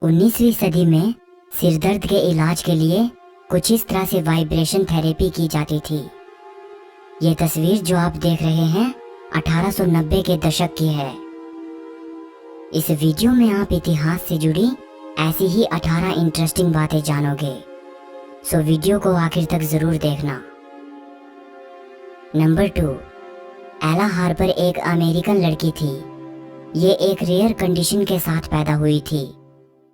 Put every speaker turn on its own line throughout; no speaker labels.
19वीं सदी में सिरदर्द के इलाज के लिए कुछ इस तरह से वाइब्रेशन थेरेपी की जाती थी। ये तस्वीर जो आप देख रहे हैं 1890 के दशक की है। इस वीडियो में आप इतिहास से जुड़ी ऐसी ही 18 इंटरेस्टिंग बातें जानोगे, सो वीडियो को आखिर तक जरूर देखना। नंबर 2, एला हार्पर एक अमेरिकन लड़की थी। ये एक रेयर कंडीशन के साथ पैदा हुई थी,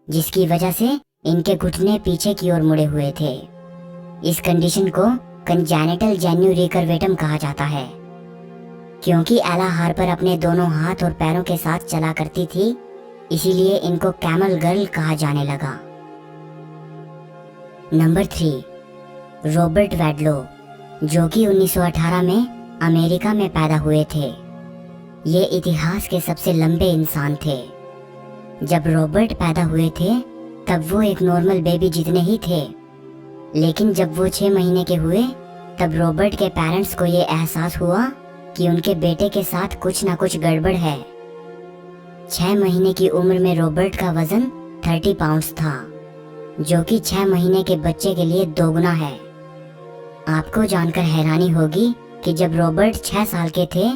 जिसकी वजह से इनके घुटने पीछे की ओर मुड़े हुए थे। इस कंडीशन को कंजेनिटल जेन्यू रिकर्वेटम कहा जाता है। क्योंकि एला हार्पर अपने दोनों हाथ और पैरों के साथ चला करती थी, इसीलिए इनको कैमल गर्ल कहा जाने लगा। नंबर 3, रॉबर्ट वैडलो, जो कि 1918 में अमेरिका में पैदा हुए थे। ये इतिहास के सबसे लंबे इंसान थे। जब रॉबर्ट पैदा हुए थे तब वो एक नॉर्मल बेबी जितने ही थे, लेकिन जब वो 6 महीने के हुए तब रॉबर्ट के पेरेंट्स को ये एहसास हुआ कि उनके बेटे के साथ कुछ ना कुछ गड़बड़ है। 6 महीने की उम्र में रॉबर्ट का वजन 30 पाउंड्स था, जो कि 6 महीने के बच्चे के लिए दोगुना है। आपको जानकर हैरानी होगी कि जब रॉबर्ट 6 साल के थे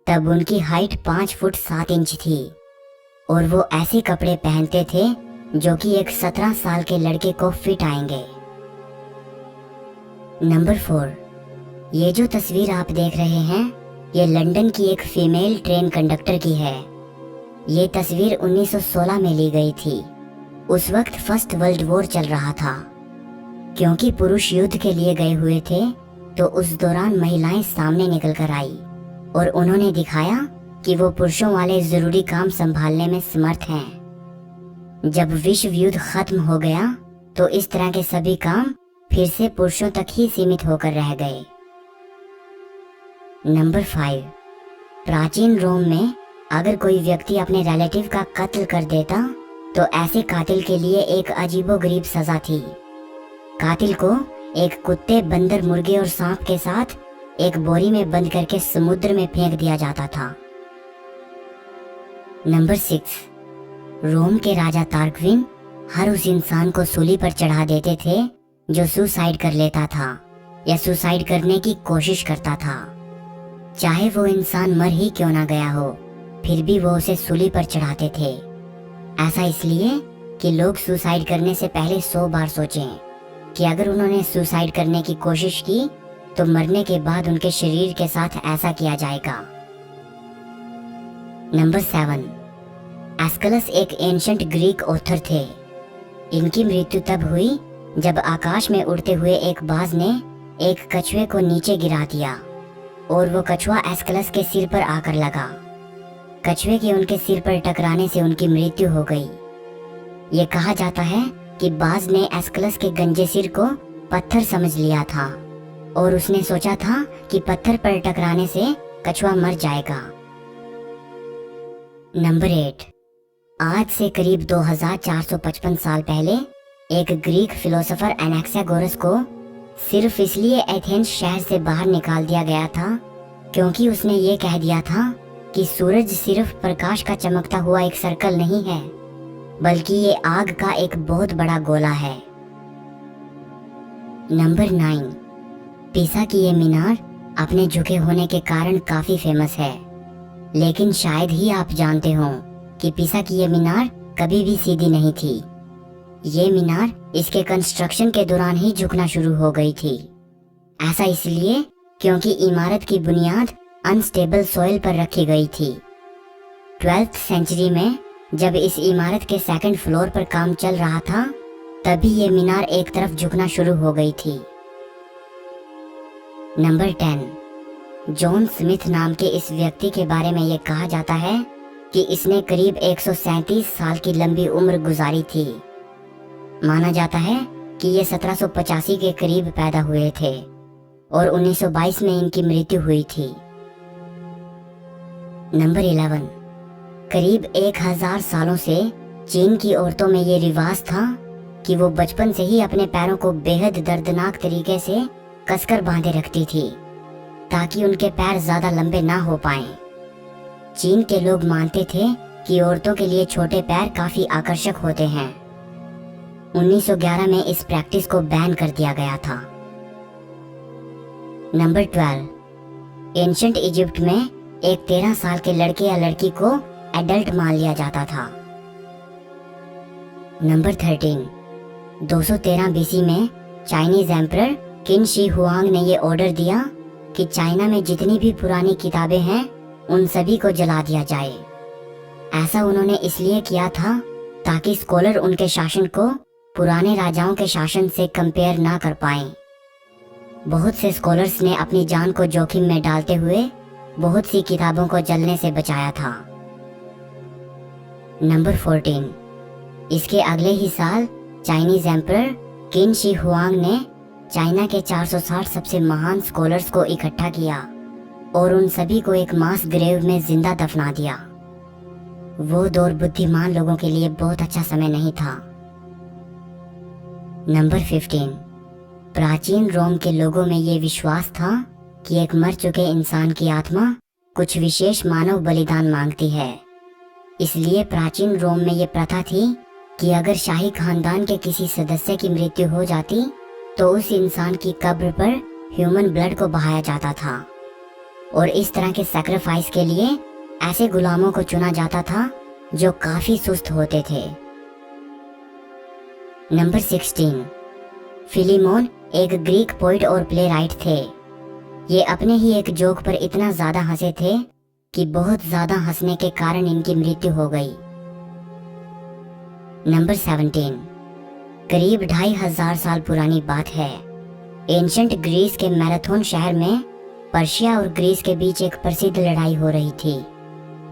तब उनकी हाइट 5 फुट 7 इंच थी और वो ऐसे कपड़े पहनते थे जो कि एक 17 साल के लड़के को फिट आएंगे। नंबर 4, ये जो तस्वीर आप देख रहे हैं ये लंदन की एक फीमेल ट्रेन कंडक्टर की है। ये तस्वीर 1916 में ली गई थी। उस वक्त फर्स्ट वर्ल्ड वॉर चल रहा था। क्योंकि पुरुष युद्ध के लिए गए हुए थे तो उस दौरान महिलाएं सामने निकल कर आई और उन्होंने दिखाया कि वो पुरुषों वाले जरूरी काम संभालने में समर्थ हैं। जब विश्व युद्ध खत्म हो गया तो इस तरह के सभी काम फिर से पुरुषों तक ही सीमित होकर रह गए। नंबर 5, प्राचीन रोम में अगर कोई व्यक्ति अपने रिलेटिव का कत्ल कर देता तो ऐसे कातिल के लिए एक अजीबोगरीब सजा थी। कातिल को एक कुत्ते, बंदर, मुर्गे और सांप के साथ एक बोरी में बंद करके समुद्र में फेंक दिया जाता था। नंबर 6, रोम के राजा तार्क्विन हर उस इंसान को सूली पर चढ़ा देते थे जो सुसाइड कर लेता था या सुसाइड करने की कोशिश करता था। चाहे वो इंसान मर ही क्यों ना गया हो, फिर भी वो उसे सूली पर चढ़ाते थे। ऐसा इसलिए कि लोग सुसाइड करने से पहले 100 बार सोचें कि अगर उन्होंने सुसाइड करने की कोशिश की तो मरने के बाद उनके शरीर के साथ ऐसा किया जाएगा। नंबर 7, एस्कलस एक एंशंट ग्रीक ऑथर थे। इनकी मृत्यु तब हुई जब आकाश में उड़ते हुए एक बाज ने एक कछुए को नीचे गिरा दिया और वो कछुआ एस्कलस के सिर पर आकर लगा। कछुए के उनके सिर पर टकराने से उनकी मृत्यु हो गई। ये कहा जाता है कि बाज ने एस्कलस के गंजे सिर को पत्थर समझ लिया था और उसने सोचा था कि पत्थर पर टकराने से कछुआ मर जाएगा। नंबर 8, आज से करीब 2455 साल पहले एक ग्रीक फिलोसोफर एनाक्सागोरस को सिर्फ इसलिए एथेंस शहर से बाहर निकाल दिया गया था क्योंकि उसने ये कह दिया था कि सूरज सिर्फ प्रकाश का चमकता हुआ एक सर्कल नहीं है, बल्कि ये आग का एक बहुत बड़ा गोला है। नंबर 9, पीसा की ये मीनार अपने झुके होने के कारण काफी फेमस है, लेकिन शायद ही आप जानते हो कि पीसा की ये मीनार कभी भी सीधी नहीं थी। ये मीनार इसके कंस्ट्रक्शन के दौरान ही झुकना शुरू हो गई थी। ऐसा इसलिए क्योंकि इमारत की बुनियाद अनस्टेबल सॉइल पर रखी गई थी। 12th सेंचुरी में जब इस इमारत के 2nd फ्लोर पर काम चल रहा था तभी ये मीनार एक तरफ झुकना शुरू हो गई थी। नंबर 10, जॉन स्मिथ नाम के इस व्यक्ति के बारे में ये कहा जाता है कि इसने करीब 137 साल की लंबी उम्र गुजारी थी। माना जाता है कि ये 1785 के करीब पैदा हुए थे और 1922 में इनकी मृत्यु हुई थी। नंबर 11, करीब 1000 सालों से चीन की औरतों में ये रिवाज था कि वो बचपन से ही अपने पैरों को बेहद दर्दनाक तरीके से कसकर बांधे रखती थी ताकि उनके पैर ज्यादा लंबे ना हो पाएं। चीन के लोग मानते थे कि औरतों के लिए छोटे पैर काफी आकर्षक होते हैं 1911 में इस प्रैक्टिस को बैन कर दिया गया था। नंबर 12, एंशंट इजिप्ट में एक 13 साल के लड़के या लड़की को एडल्ट मान लिया जाता था। नंबर 13, 213 बीसी में चाइनीज एम्परर किन शी हुआंग ने ये ऑर्डर दिया कि चाइना में जितनी भी पुरानी किताबें हैं उन सभी को जला दिया जाए। ऐसा उन्होंने इसलिए किया था ताकि स्कॉलर उनके शासन को पुराने राजाओं के शासन से कंपेयर ना कर पाएं। बहुत से स्कॉलर्स ने अपनी जान को जोखिम में डालते हुए बहुत सी किताबों को जलने से बचाया था। नंबर 14, इसके अगले ही साल चाइनीज एम्परर किन शी हुआंग ने चाइना के 460 सबसे महान स्कॉलर्स को इकट्ठा किया और उन सभी को एक मास ग्रेव में जिंदा दफना दिया। वो दौर बुद्धिमान लोगों के लिए बहुत अच्छा समय नहीं था। नंबर 15, प्राचीन रोम के लोगों में ये विश्वास था कि एक मर चुके इंसान की आत्मा कुछ विशेष मानव बलिदान मांगती है। इसलिए प्राचीन रोम में ये प्रथा थी कि अगर शाही खानदान के किसी सदस्य की मृत्यु हो जाती तो उस इंसान की कब्र पर ह्यूमन ब्लड को बहाया जाता था और इस तरह के सैक्रिफाइस के लिए ऐसे गुलामों को चुना जाता था जो काफी सुस्त होते थे। नंबर 16, फिलीमोन एक ग्रीक पोइट और प्लेराइट थे। ये अपने ही एक जोक पर इतना ज्यादा हंसे थे कि बहुत ज्यादा हंसने के कारण इनकी मृत्यु हो गई। नंबर 17, करीब 2500 साल पुरानी बात है। एंशंट ग्रीस के मैराथन शहर में पर्शिया और ग्रीस के बीच एक प्रसिद्ध लड़ाई हो रही थी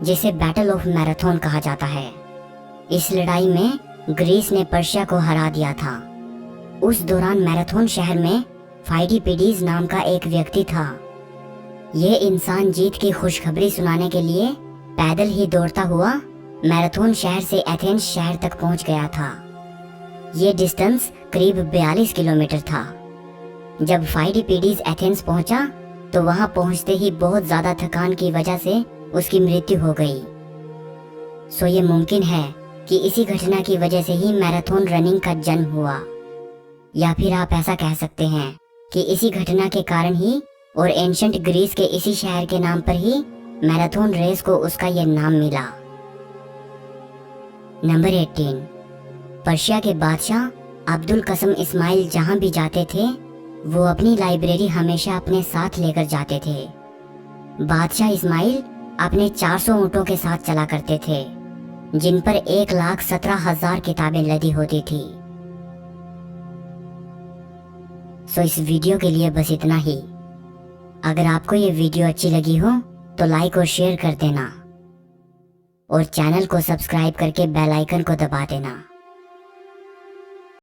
जिसे बैटल ऑफ मैराथन कहा जाता है। इस लड़ाई में ग्रीस ने पर्शिया को हरा दिया था। उस दौरान मैराथन शहर में फाइडिपिडीज नाम का एक व्यक्ति था। ये इंसान जीत की खुशखबरी सुनाने के लिए पैदल ही दौड़ता हुआ मैराथन शहर से एथेंस शहर तक पहुंच गया था। ये डिस्टेंस करीब 42 किलोमीटर था। जब फाइडिपिडीज एथेंस पहुंचा तो वहां पहुंचते ही बहुत ज्यादा थकान की वजह से उसकी मृत्यु हो गई। सो ये मुमकिन है कि इसी घटना की वजह से ही मैराथन रनिंग का जन्म हुआ, या फिर आप ऐसा कह सकते हैं कि इसी घटना के कारण ही और एंशंट ग्रीस के इसी शहर के नाम पर ही मैराथन रेस को उसका यह नाम मिला। नंबर 18, पर्शिया के बादशाह अब्दुल कसम इस्माइल जहां भी जाते थे वो अपनी लाइब्रेरी हमेशा अपने साथ लेकर जाते थे। बादशाह इस्माइल अपने 400 ऊँटों के साथ चला करते थे जिन पर 1,17,000 किताबें लदी होती थी। सो इस वीडियो के लिए बस इतना ही। अगर आपको ये वीडियो अच्छी लगी हो तो लाइक और शेयर कर देना और चैनल को सब्सक्राइब करके बेल आइकन को दबा देना।